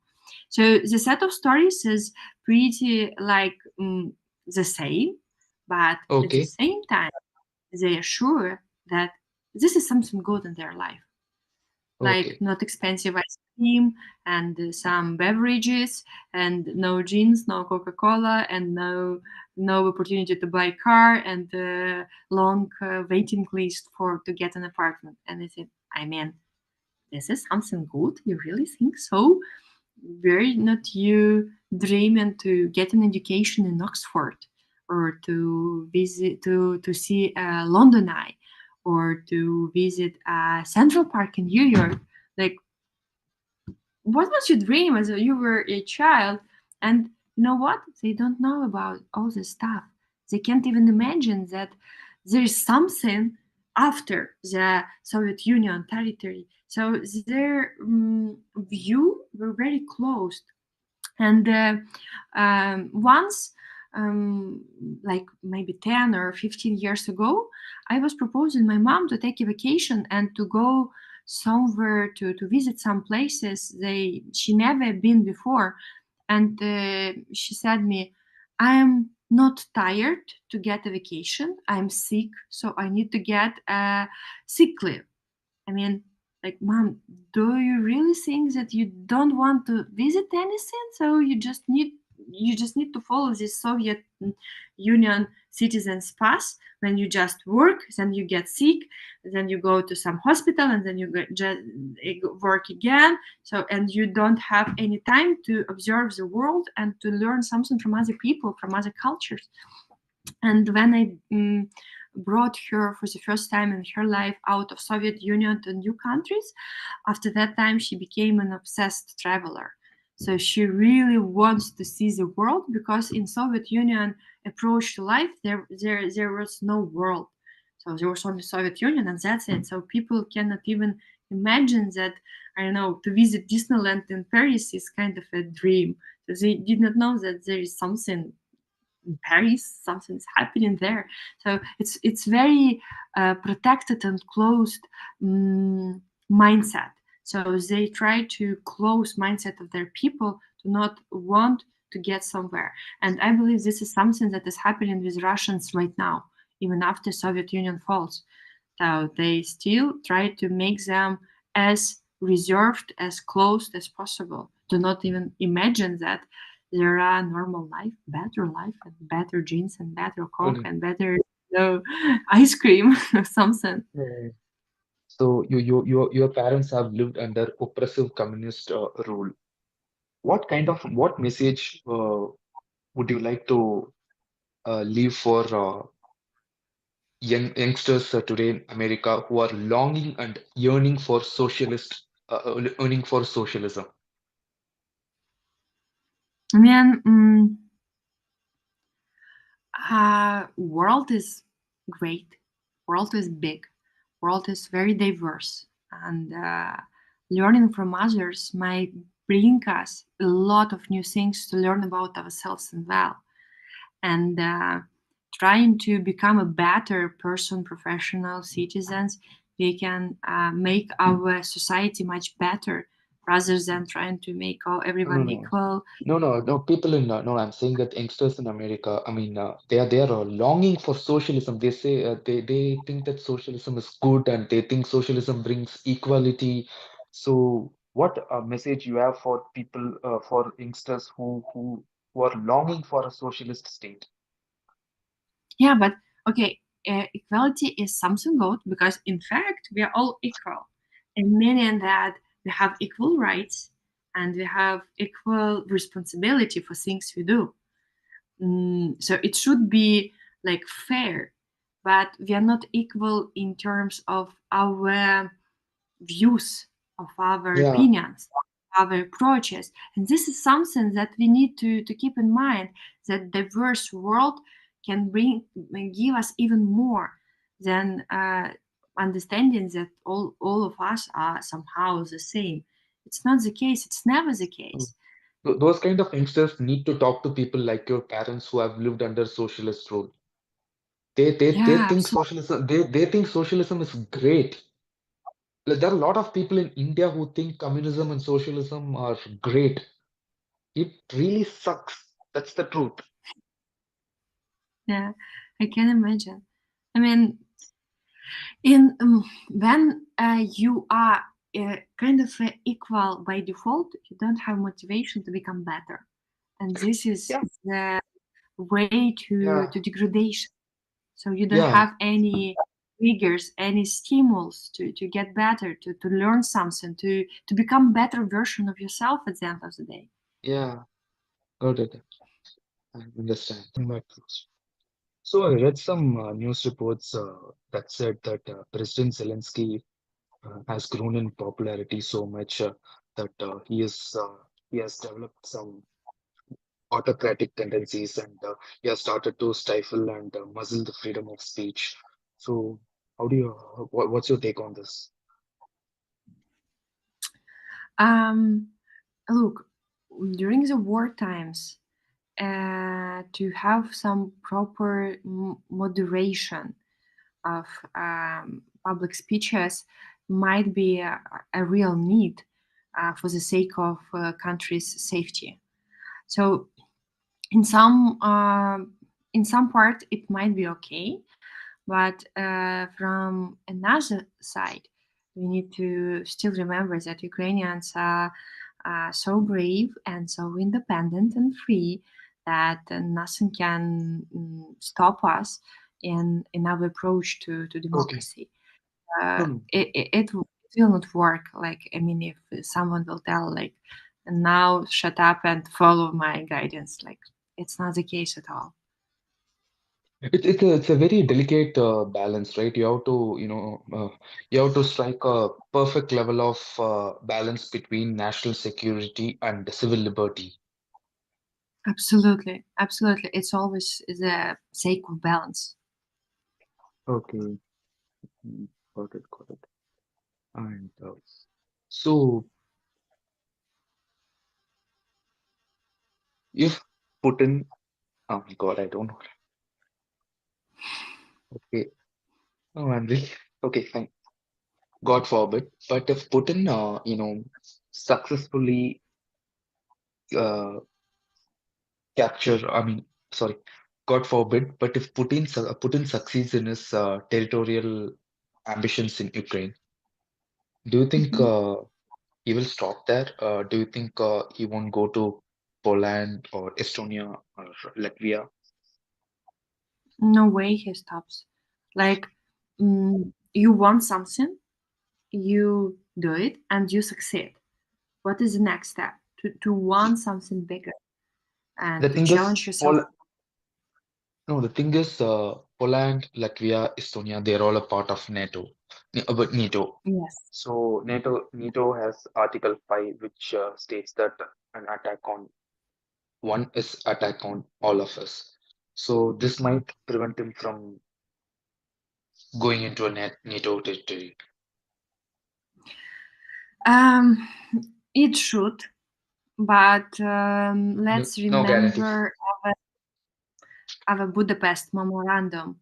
So the set of stories is pretty like the same, but at the okay, same time they are sure that this is something good in their life, like okay, not expensive ice cream and some beverages and no jeans, no Coca-Cola, and no opportunity to buy a car and long waiting list for to get an apartment. And I said, I mean, this is something good. You really think so? Were not you dreaming to get an education in Oxford, or to visit to see London Eye, or to visit Central Park in New York? Like, what was your dream as you were a child? And you know what? They don't know about all this stuff. They can't even imagine that there is something after the Soviet Union territory. So their view were very closed. And once, like maybe 10 or 15 years ago, I was proposing my mom to take a vacation and to go somewhere to visit some places she never been before. And she said me, I am not tired to get a vacation. I'm sick, so I need to get a sick leave. I mean, like, mom, do you really think that you don't want to visit anything? So you just need to follow this Soviet Union citizens pass. When you just work, then you get sick, then you go to some hospital, and then you just work again. So and you don't have any time to observe the world and to learn something from other people, from other cultures. And when I brought her for the first time in her life out of Soviet Union to new countries, after that time she became an obsessed traveler. So she really wants to see the world, because in Soviet Union approach to life, there was no world. So there was only Soviet Union, and that's it. So people cannot even imagine that, I don't know, to visit Disneyland in Paris is kind of a dream. So they did not know that there is something in Paris, something's happening there. So it's very protected and closed mindset. So they try to close mindset of their people to not want to get somewhere. And I believe this is something that is happening with Russians right now, even after Soviet Union falls. So they still try to make them as reserved, as closed as possible. Do not even imagine that there are normal life, and better jeans and better coke Really. and better ice cream or something. Yeah. So your parents have lived under oppressive communist rule. What message would you like to leave for youngsters today in America who are longing and yearning for socialism? I mean, world is great. World is big. World is very diverse, and learning from others might bring us a lot of new things to learn about ourselves and well. And trying to become a better person, professional, citizens, we can make our society much better rather than trying to make No, no, everyone no. equal. No. People in no, I'm saying that youngsters in America. I mean, they are longing for socialism. They say they think that socialism is good, and they think socialism brings equality. So, what message you have for people, for youngsters who are longing for a socialist state? Yeah, but okay, equality is something good because in fact we are all equal, and meaning that we have equal rights and we have equal responsibility for things we do. So it should be like fair, but we are not equal in terms of our views, of our Yeah. opinions, our approaches. And this is something that we need to keep in mind, that diverse world can give us even more than understanding that all of us are somehow the same. It's not the case. It's never the Mm. case. Those kind of youngsters need to talk to people like your parents who have lived under socialist rule. They Yeah, think absolutely. they think socialism is great. Like, there are a lot of people in India who think communism and socialism are great. It really sucks. That's the truth. Yeah, I can imagine. I mean, in when you are kind of equal by default, you don't have motivation to become better, and this is Yeah, the way to yeah, degradation. So you don't yeah, have any triggers, any stimulus to get better, to learn something, to become better version of yourself at the end of the day. yeah. Got it. I understand. That truth. So I read some news reports that said that President Zelensky has grown in popularity so much that he has developed some autocratic tendencies, and he has started to stifle and muzzle the freedom of speech. So, how do you, what's your take on this? Um, Look, during the war times, to have some proper moderation of public speeches might be a real need for the sake of country's safety. So in some part it might be okay, but from another side, we need to still remember that Ukrainians are so brave and so independent and free that nothing can stop us in our approach to Okay. democracy. No, no. It will not work. Like, I mean, if someone will tell, like, now shut up and follow my guidance, like, it's not the case at all. It's a very delicate balance, right? You have to strike a perfect level of balance between national security and civil liberty. Absolutely, absolutely. It's always the sake of balance. Okay. Got it, got it. And so, if Putin Oh my God, I don't know. Okay. Oh, I'm really okay. Fine. God forbid. But if Putin, successfully uh, capture, I mean, sorry, God forbid. But if Putin succeeds in his territorial ambitions in Ukraine, do you think Mhm. he will stop there? Do you think he won't go to Poland or Estonia or Latvia? No way he stops. Like, you want something, you do it, and you succeed. What is the next step? To want something bigger and The to thing is, challenge yourself. No, the thing is, Poland, Latvia, Estonia, they're all a part of NATO. But NATO. Yes. So NATO has Article 5, which states that an attack on one is attack on all of us. So this might prevent him from going into a NATO territory. Um, it should, but No, let's no guarantee. remember our Budapest Memorandum.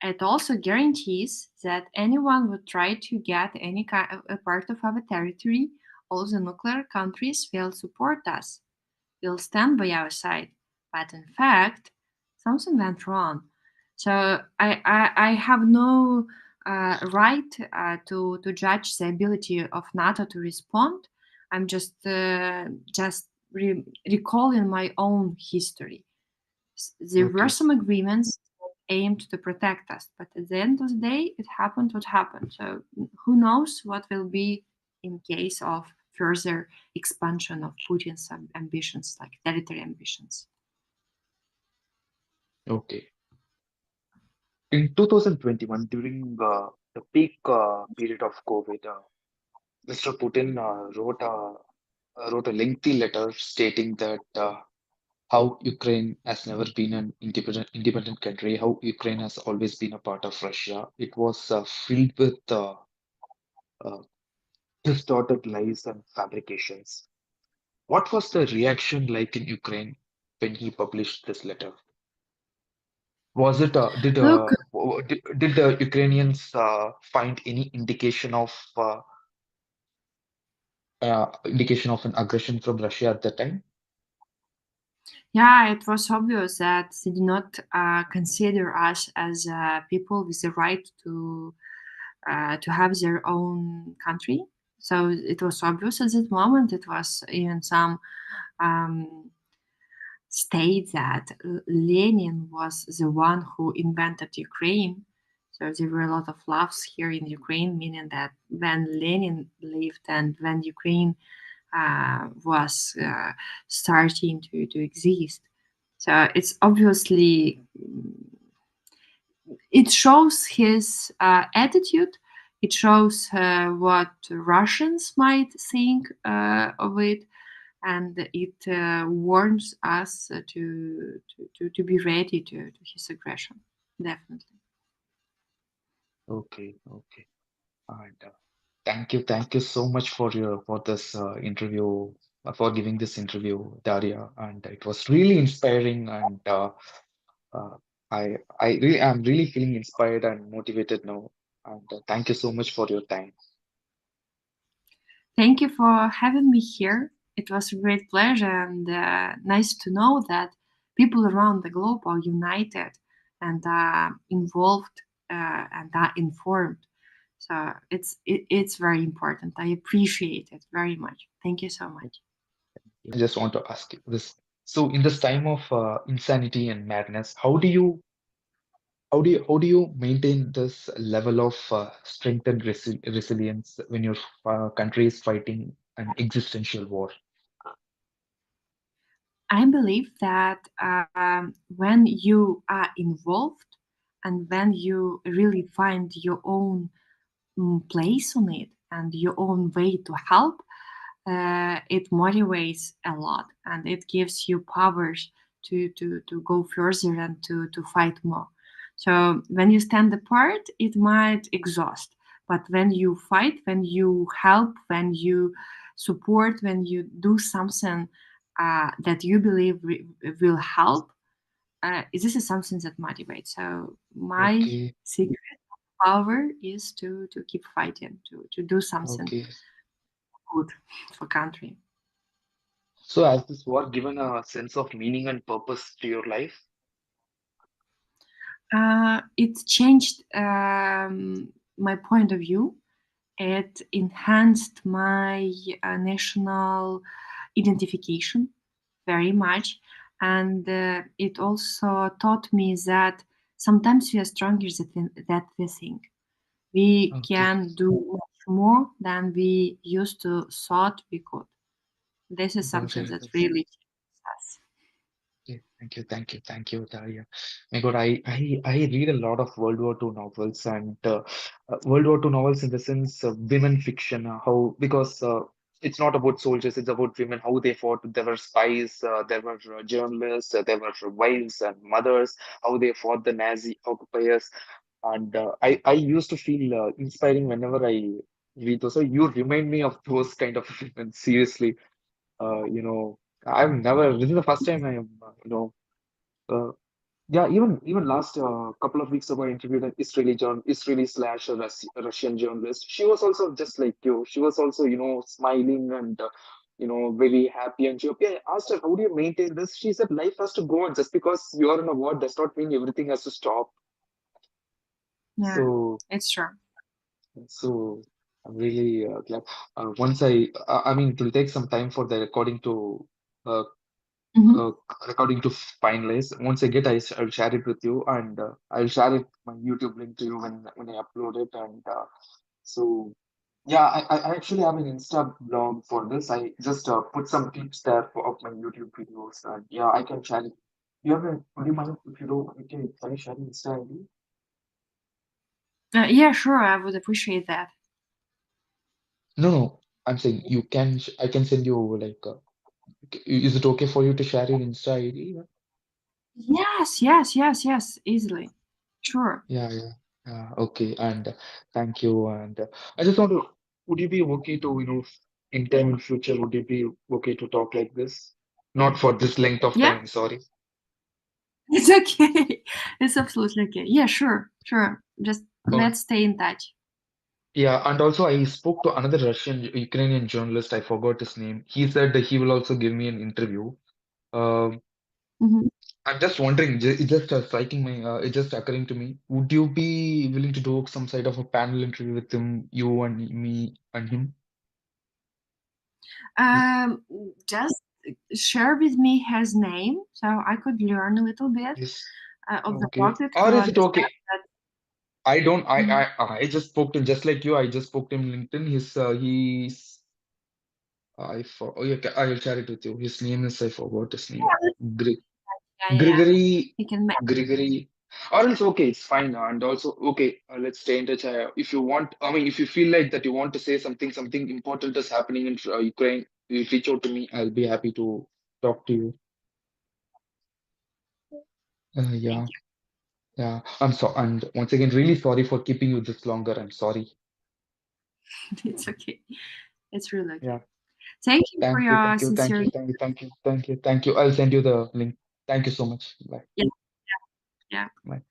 It also guarantees that anyone would try to get any kind of a part of our territory, all the nuclear countries will support us, will stand by our side. But in fact, something went wrong. So I have no right to judge the ability of NATO to respond. I'm just recalling my own history. There were Okay, some agreements aimed to protect us, but at the end of the day, it happened what happened. So who knows what will be in case of further expansion of Putin's ambitions, like territory ambitions. okay. In 2021, during the peak period of COVID, Mr. Putin wrote a lengthy letter stating that how Ukraine has never been an independent country, how Ukraine has always been a part of Russia. It was filled with uh, distorted lies and fabrications. What was the reaction like in Ukraine when he published this letter? Was it Look, did the Ukrainians find any indication of an aggression from Russia at that time? yeah, it was obvious that they did not consider us as people with the right to have their own country. So it was obvious at that moment. It was even some um, state that Lenin was the one who invented Ukraine. So there were a lot of laughs here in Ukraine, meaning that when Lenin lived and when Ukraine was starting to exist. So it's obviously it shows his attitude. It shows what Russians might think of it, and it warns us to be ready to his aggression. Definitely. Okay, okay. And thank you so much for this interview, for giving this interview, Daria. And it was really inspiring, and uh, I'm really feeling inspired and motivated now. And thank you so much for your time. Thank you for having me here. It was a great pleasure and nice to know that people around the globe are united and involved and are informed. So it's very important. I appreciate it very much. Thank you so much. I just want to ask you this. So, in this time of insanity and madness, how do you maintain this level of strength and resilience when your country is fighting an existential war? I believe that when you are involved and when you really find your own place on it and your own way to help, it motivates a lot and it gives you powers to go further and to fight more. So when you stand apart, it might exhaust. But when you fight, when you help, when you support, when you do something that you believe will help, this is something that motivates. So my Okay. secret power is to keep fighting, to do something Okay. good for country. So has this war given a sense of meaning and purpose to your life? It changed my point of view. It enhanced my national identification very much. And it also taught me that sometimes we are stronger than we think. We Okay. can do much more than we used to thought we could. This is Got something it. that really changes us. Okay, thank you, Daria. My God, I read a lot of World War II novels and World War II novels in the sense of women fiction, how because it's not about soldiers, it's about women, how they fought. There were spies, there were journalists, there were wives and mothers, how they fought the Nazi occupiers, and I used to feel inspiring whenever I read those. So you remind me of those kind of women, seriously. You know, I've never. This is the first time I am, uh, yeah. Even last couple of weeks ago, I interviewed an Israeli slash a Russian journalist. She was also just like you. She was also, smiling and, very happy. And I asked her, "How do you maintain this?" She said, "Life has to go on. Just because you are in a war does not mean everything has to stop." Yeah, So, it's true. so I'm really glad. Once I mean, it will take some time for the recording to. Uh, Hmm. uh, Recording to finalize. Once I get, I'll share it with you, and I'll share it my YouTube link to you when I upload it. And so yeah, I actually have an Insta blog for this. I just put some clips there of my YouTube videos, and yeah, I can share it. Would you mind if you don't? Okay, can I share Insta ID? Yeah, sure, I would appreciate that. No, no, I'm saying you can. I can send you like. Is it okay for you to share your Insta ID? Yes, yes, yes, yes, easily. Sure. Yeah. Okay. And thank you. And I just want to, would you be okay to, in time in future, would you be okay to talk like this? Not for this length of Yeah, time, sorry. it's okay. It's absolutely okay. Yeah, sure, sure. Just Oh, let's stay in touch. yeah. And also, I spoke to another Ukrainian journalist. I forgot his name. He said that he will also give me an interview. Um, Mhm. I'm just wondering, it just striking my, it just occurring to me. Would you be willing to do some sort of a panel interview with him, you and me and him? Um, just share with me his name so I could learn a little bit Yes. of the Okay. topic to Or is it understand okay? that. I don't. Mhm. I just spoke to him just like you. I just spoke to him LinkedIn. He's. Oh, yeah, okay, I will share it with you. His name is I forgot his name. Yeah, Gre yeah. Gregory. You can make. Gregory. Or else okay, it's fine. And also okay, let's stay in touch. If you want, I mean, if you feel like that you want to say something important is happening in Ukraine, you reach out to me. I'll be happy to talk to you. Thank Yeah. Yeah. I'm so. And once again, really sorry for keeping you this longer. I'm sorry. you. It's okay. It's really okay. Yeah. Thank you for Thank you, your thank you, thank sincere. you, thank you, thank you, thank you, thank you. I'll send you the link. Thank you so much. Bye. Yeah, yeah. Bye.